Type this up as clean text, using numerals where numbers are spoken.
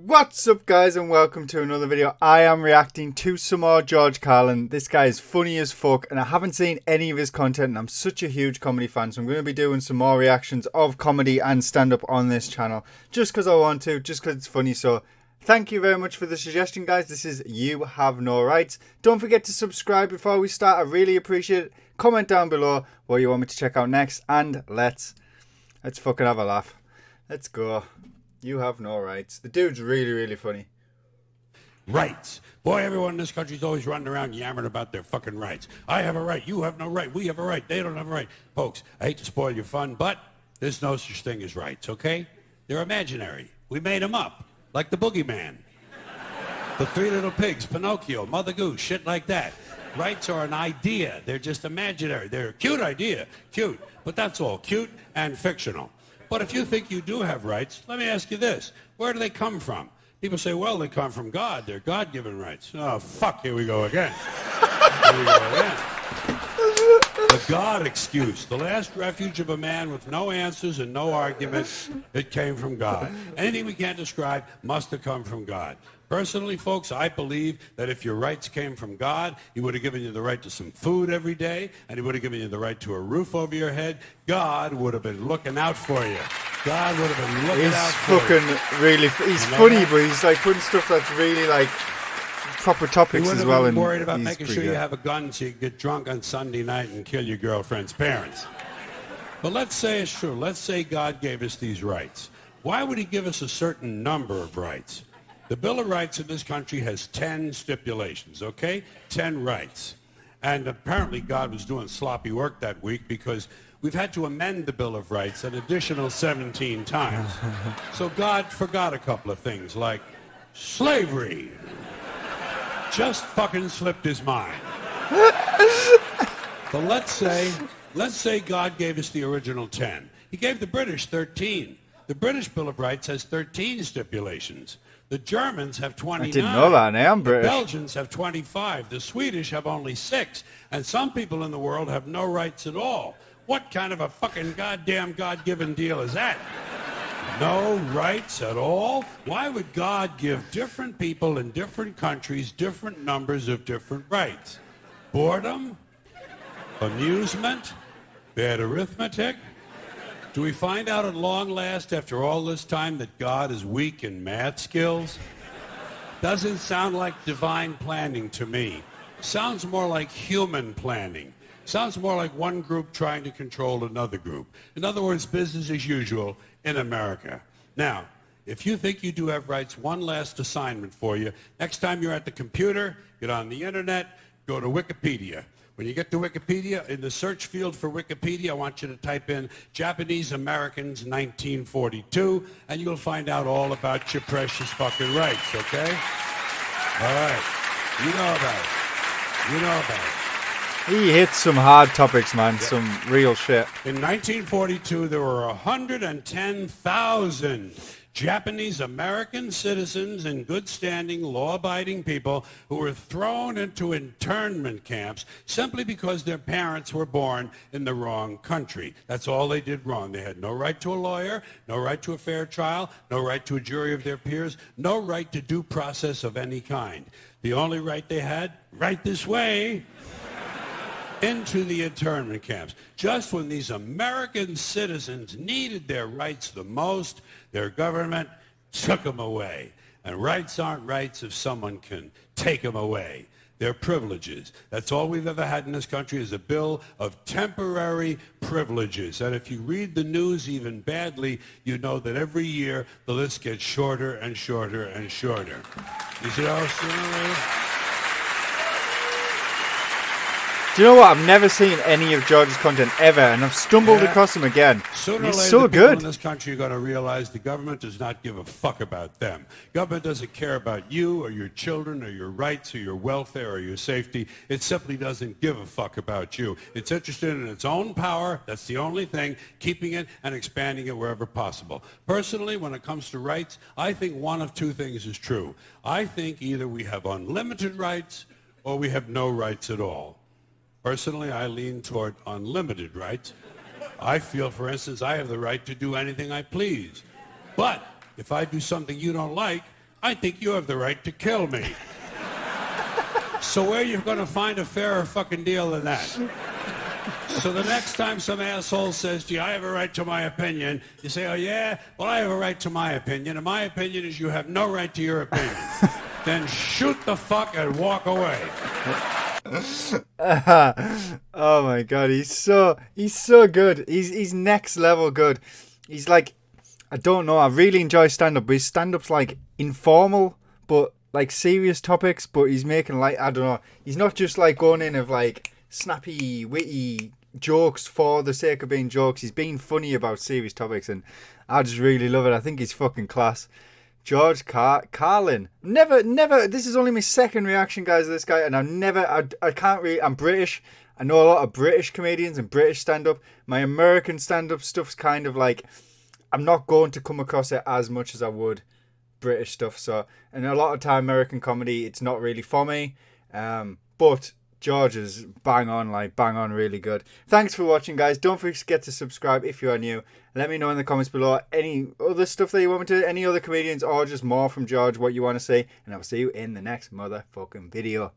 What's up, guys, and welcome to another video. I am reacting to some more George Carlin. This guy is funny as fuck, and I haven't seen any of his content, and I'm such a huge comedy fan, so I'm going to be doing some more reactions of comedy and stand-up on this channel, just because I want to, just because it's funny. So thank you very much for the suggestion, guys. This is You Have No Rights. Don't forget to subscribe before we start. I really appreciate it. Comment down below what you want me to check out next, and let's fucking have a laugh. Let's go. You have no rights. The dude's really, really funny. Rights. Boy, everyone in this country's always running around yammering about their fucking rights. I have a right. You have no right. We have a right. They don't have a right. Folks, I hate to spoil your fun, but there's no such thing as rights, okay? They're imaginary. We made them up, like the boogeyman. The Three Little Pigs, Pinocchio, Mother Goose, shit like that. Rights are an idea. They're just imaginary. They're a cute idea. Cute. But that's all. Cute and fictional. But if you think you do have rights, let me ask you this. Where do they come from? People say, well, they come from God. They're God-given rights. Oh, fuck, here we go again. Here we go again. The God excuse. The last refuge of a man with no answers and no argument. It came from God. Anything we can't describe must have come from God. Personally, folks, I believe that if your rights came from God, he would have given you the right to some food every day, and he would have given you the right to a roof over your head. God would have been looking out for you. God would have been looking out for you. He's fucking really... He's funny, but he's like putting stuff that's really like proper topics as well. And worried about making sure you have a gun so you can get drunk on Sunday night and kill your girlfriend's parents. But let's say it's true. Let's say God gave us these rights. Why would he give us a certain number of rights? The Bill of Rights in this country has 10 stipulations, okay? 10 rights. And apparently God was doing sloppy work that week because we've had to amend the Bill of Rights an additional 17 times. So God forgot a couple of things like slavery. Just fucking slipped his mind. But let's say God gave us the original 10. He gave the British 13. The British Bill of Rights has 13 stipulations. The Germans have 29. I didn't know that. I am British. The Belgians have 25. The Swedish have only 6. And some people in the world have no rights at all. What kind of a fucking goddamn God-given deal is that? No rights at all? Why would God give different people in different countries different numbers of different rights? Boredom? Amusement? Bad arithmetic? Do we find out at long last, after all this time, that God is weak in math skills? Doesn't sound like divine planning to me. Sounds more like human planning. Sounds more like one group trying to control another group. In other words, business as usual in America. Now, if you think you do have rights, one last assignment for you. Next time you're at the computer, get on the internet, go to Wikipedia. When you get to Wikipedia, in the search field for Wikipedia, I want you to type in Japanese Americans 1942, and you'll find out all about your precious fucking rights, okay? All right. You know about it. You know about it. He hits some hard topics, man. Yeah. Some real shit. In 1942, there were 110,000 Japanese American citizens in good standing, law-abiding people who were thrown into internment camps simply because their parents were born in the wrong country. That's all they did wrong. They had no right to a lawyer, no right to a fair trial, no right to a jury of their peers, no right to due process of any kind. The only right they had, right this way, into the internment camps. Just when these American citizens needed their rights the most, their government took them away. And rights aren't rights if someone can take them away. They're privileges. That's all we've ever had in this country is a bill of temporary privileges. And if you read the news even badly, you know that every year the list gets shorter and shorter and shorter. You see how Do you know what? I've never seen any of George's content ever, and I've stumbled across him again. Sooner or He's later, so the good. people in this country are going to realize the government does not give a fuck about them. Government doesn't care about you or your children or your rights or your welfare or your safety. It simply doesn't give a fuck about you. It's interested in its own power. That's the only thing, keeping it and expanding it wherever possible. Personally, when it comes to rights, I think one of two things is true. I think either we have unlimited rights or we have no rights at all. Personally, I lean toward unlimited rights. I feel, for instance, I have the right to do anything I please. But if I do something you don't like, I think you have the right to kill me. So where are you going to find a fairer fucking deal than that? So the next time some asshole says to you, I have a right to my opinion, you say, oh yeah? Well, I have a right to my opinion, and my opinion is you have no right to your opinion. Then shoot the fuck and walk away. Oh my god, he's so good. He's next level good. He's like, I don't know, I really enjoy stand-up, but his stand-up's like informal, but like serious topics, but he's making like, I don't know, he's not just like going in of like snappy, witty jokes for the sake of being jokes. He's being funny about serious topics, and I just really love it. I think he's fucking class. George Carlin. Never, this is only my second reaction, guys, to this guy, and I can't really, I'm British. I know a lot of British comedians and British stand-up. My American stand-up stuff's kind of like, I'm not going to come across it as much as I would British stuff. So, and a lot of time American comedy, it's not really for me. But George is bang on really good. Thanks for watching, guys. Don't forget to subscribe if you are new. Let me know in the comments below any other stuff that you want me to, any other comedians, or just more from George, what you want to see. And I'll see you in the next motherfucking video.